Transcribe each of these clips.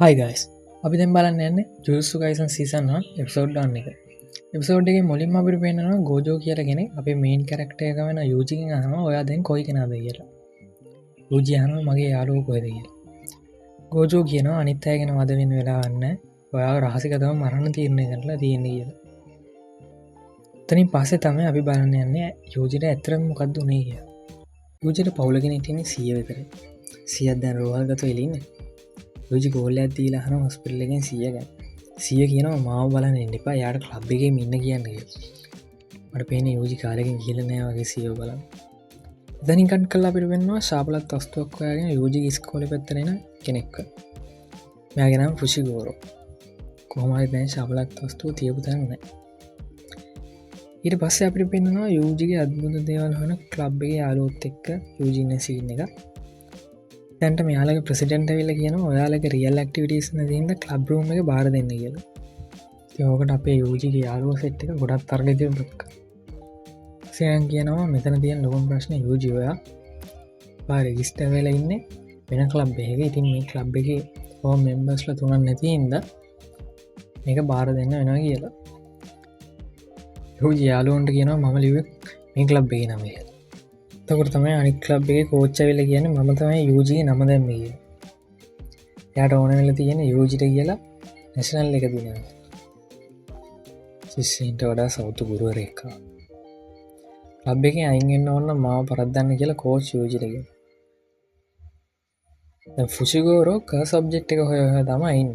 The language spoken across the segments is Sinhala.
හයි ගයිස් අපි දැන් බලන්න යන්නේ ජුජුත්සු කයිසන් සීසන් 1 එපිසෝඩ් 1 එක. එපිසෝඩ් එකේ මුලින්ම අපිට පේනවා ගෝජෝ කියලා කෙනෙක් අපේ මේන් කැරක්ටර් එක වෙන යූජිගෙන් අහනවා ඔයා දැන් කොයි කෙනාද කියලා. යූජි අහනවා මගේ යාළුවෝ කොහෙද කියලා. ගෝජෝ කියනවා අනිත් අය ගැන වද වෙන්න වෙලාවක් නැහැ. ඔයාව රහසිගතව මරන්න තීරණය කරලා තියෙන්නේ කියලා. එතනින් පස්සේ තමයි අපි බලන්න යන්නේ යූජිට ඇත්තටම මොකක්ද උනේ කියලා. යූජිට පවුල කෙනෙක් ඉන්නේ 100 විතරයි. 100ක් දැන් රෝහල්ගතව ඉන්නේ. යෝජි ගෝල්ලයක් දීලා අහන හොස්පිටල් එකෙන් 100 ගන්න. 100 කියනවා මාව බලන්න එන්න එපා. යාට ක්ලබ් එකේ ඉන්න කියන්න කියලා. මට පේන්නේ යෝජි කාලෙකින් ගිහලා නැහැ වගේ 100 බලන්න. එතනින් කට් කරලා අපිට වෙනවා ශාපලත් වස්තුවක් හොයාගෙන යෝජිගේ ඉස්කෝලේ පැත්තට එන කෙනෙක්ව. මෙයාගේ නම ෆුෂිගෝරෝ. කොහොම හරි දැන් ශාපලත් වස්තුව තියපු තැන නැහැ. ඊට පස්සේ අපිට පේනවා යෝජිගේ අద్භූත දේවල් හොයන ක්ලබ් එකේ යාළුවොත් එක්ක යෝජි ඉන්න සීන් එක. තැන්ට මෙයාලගේ ප්‍රසිඩන්ට වෙල්ල කියන ඔයාලගේ රියල් ඇක්ටිවිටස් නදන්න කලබ් රූම එක බාර දෙන්න කියලා. යෝකට අපේ යෝජිගේ යාලුව සෙට් එක ගොඩත් තර්ගති බක් සයන් කියනවා මෙතන තියන් ලොකම් ප්‍රශ්න යෝජිවයා රෙගිස්ට වෙල ඉන්න වෙන කලබ් එක ඉතින් මේ කලබ් එක හෝ මෙම්බස්ල තුනන් නැතින්ද මේක බාර දෙන්න වෙනවා කියලා. යෝජි යාලුවන්ට කියනවා මම ලිව මේ කලබ් එක නම කියලා. තකොට තමයි අනික් ලබ් එක කෝච්ච වෙල කියන ම තමයි යෝජී නම දැම්ම කිය. යට ඕන වෙල තියෙන යෝජිට කියලා නැශනල් එක දින සිස්සීන්ට වඩා සෞතු ගුරුවරෙක්කා ලබ් එක අයිගෙන්න්න ඔන්න මාව පරද්දන්න කියලා කෝච් යෝජිටක ෆුෂිගෝරෝ ක සබ්ජෙක්් එක හොය තමයින්න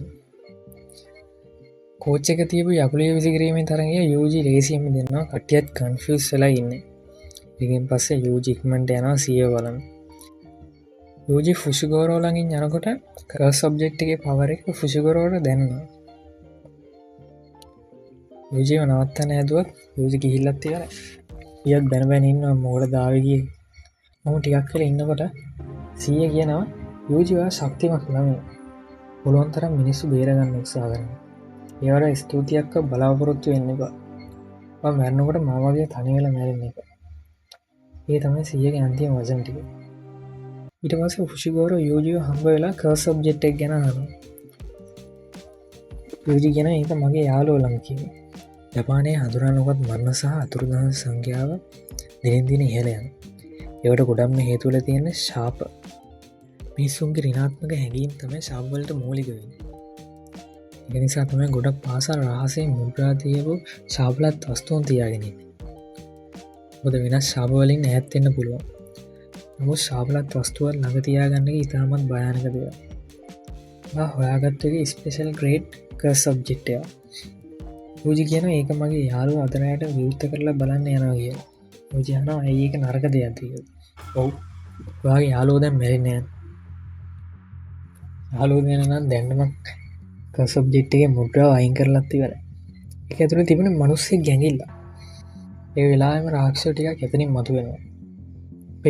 කෝච්ච එක තියපු යකුලේ විසිකිරීමේ තරගේ යෝජී ලේසියම දෙන්නවා කටියත් කන්ෆියස් වෙලා ඉන්න. ඉගෙන් පස්සේ යෝජි ඉක්මට යනවා සිය බලන්න. යෝජි ෆුෂිගෝරෝලඟින් යනකොට කර සබ්ජෙක්්ගේ පවර එක ෆුෂිගොරෝට දැන්න. යෝජීව නවත්තන ඇදුවත් යෝජි ගිහිල්ලත් කියල ඉයත් බැනබැනඉන්න මෝඩ දාවගිය මම ටිකක් කළ ඉන්නකොට සීය කියනවා යෝජිවා ශක්තිමක් නම පුළුවන්තරම් මිනිස්සු බේරගන්න උත්සා කරන. ඒවට ස්තුතියක්ක බලාපොරොත්තු වෙන්න එපා. මැරණකොට මාමගේ තනිවෙල මැරෙන්න එක. ඒ තමයි සියගේ අන්තිම වසන් ටික. ඊට පස්සේ ෆුෂිගෝරෝ යෝජිව හම්බ වෙලා කර්ස් සබ්ජෙක්ට් එක ගැන අහනවා. යෝජි කියන ඒක මගේ යාළුවෝ ළඟ කියනවා. ජපානයේ හඳුනා නොගත් මරණ සහ අතුරුදහන් සංඛ්‍යාව දිනෙන් දින ඉහළ යනවා. ඒවට ගොඩක්ම හේතු වෙලා තියෙන්නේ ශාප. මිනිසුන්ගේ ඍණාත්මක හැඟීම් තමයි ශාප වලට මූලික වෙන්නේ. ඒ නිසා තමයි ගොඩක් පාසල් රහසේ මුද්‍රා තියපු ශාපලත් වස්තුන් තියාගෙන ඉන්නේ. මොද වෙනස් ශාපවලින් ඇත්තෙන්න්න පුළුවන්. නමුත් ශාපලත් වස්තුවත් ළඟ තියාගන්න ඉතාමත් භයානක දෙයක්. හොයාගත්තුගේ ස්පේෂල් ග්‍රේඩ් කර් සබ්ජෙක්්ටයා යෝජි කියන ඒක මගේ යාලු අතරයට විවෘත්ත කරලා බලන්න යනවා කිය. යෝජයන ඇඒක නරක දෙයක්තිය. ඔවු වාගේ යාලෝ දැන් මැරිනෑන් යාලෝ දෙනනම් දැන්නමක් කසබ්ජෙක්්ගේ මුද්‍රාව අයින් කරලත්ති වල එක ඇතුළ තිබෙන මනුස්සේ ගැඟිල්ලා ඒ වෙලාම රාක්ෂෝ ටික ඇතනින් මතු වෙනවා.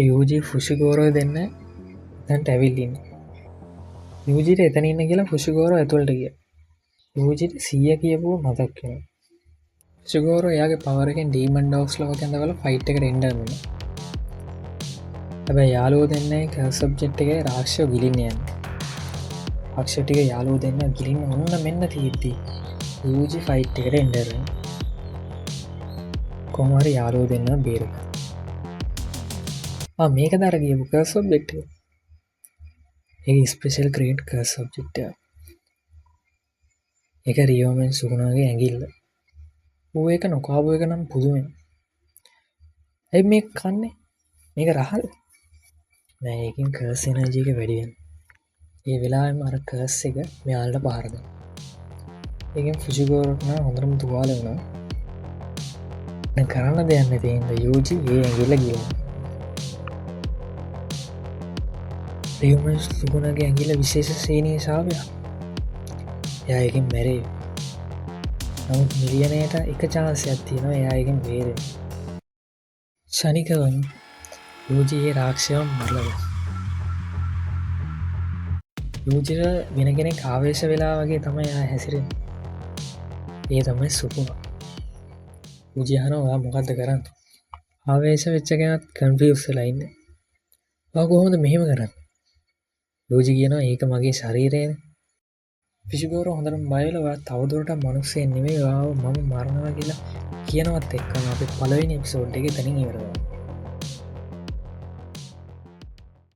යෝජී ෆුෂිගෝරෝ දෙන්න දැන්ට ඇවිල්ලින්න. යෝජිට එතන ඉන්න කියලා ෆුෂිගෝරෝ ඇතුළට ගිය. යෝජිට 100 කියපුව මතක් වෙනවා. ෆුෂිගෝරෝ එයාගේ පවර එකෙන් ඩීමන් ඩොග්ස් ලව කැඳවල ෆයිට් එකට එන්න යනවා. හැබැයි යාළුවෝ දෙන්නේ කර් සබ්ජෙක්ට් එකේ රාක්ෂයෝ ගිලින්න යන්නේ. රාක්ෂයෝ ටික යාළුවෝ දෙන්න ගිලින්න ඔන්න මෙන්න තියෙද්දි යෝජි ෆයිට් එකට එන්න යනවා. කොහොමහරි යාළුවෝ දෙන්න බේරගන්න. මේක දර කියපු කර් සබ්ජෙක්ට් එක ස්පෙෂල් ග්‍රේඩ් කර් සබ්ජෙක්ට් එක රියෝමෙන් සුගුණාගේ ඇඟිල්ල ඌ එක නොකාබුව එක නම් පුදුමෙන් ඇයි මේ කන්නේ මේක රහල් නෑකින් කර්ස් එනජීක වැඩියෙන් ඒ වෙලාම අර කර්ස් එක මෙයාලට පාරද ඒකෙන් ෆුෂිගෝරටන හොඳරම තුවාල වුණා කරන්න දෙයන්න තියන්ද යෝජි ඒ ඇගිල්ල ගිල රියමස් සුගුණගේ ඇගිල විශේෂ සේනය ශාවය යායකින් මැරේ නමුත් මිලියනයට එක චාන්සයක් තියෙනවා එයායකින් බේර ෂනිකවන් යෝජයේ රාක්ෂයම් මරලව යෝජර වෙනගෙන කාවේශ වෙලා වගේ තමයි හැසිරෙන් ඒ තමයි සුපුුණ උජයහන ඔයා මොකක්ද කරන්න ආවේශ වෙච්චගෙනත් කන්ෆියස්ලයින්න කොහොමද මෙහෙම කරන්න යෝජි කියනවා ඒක මගේ ශරීරයෙන් ෆිසිගෝර හොඳරම් බයලවා තවදුරට මනුක්සේ නෙවේ වාව මම මරණවා කියලා කියනවත් එක්කම අපි පලවෙනි එපිසෝඩ් එක තැනින් ඉවරවා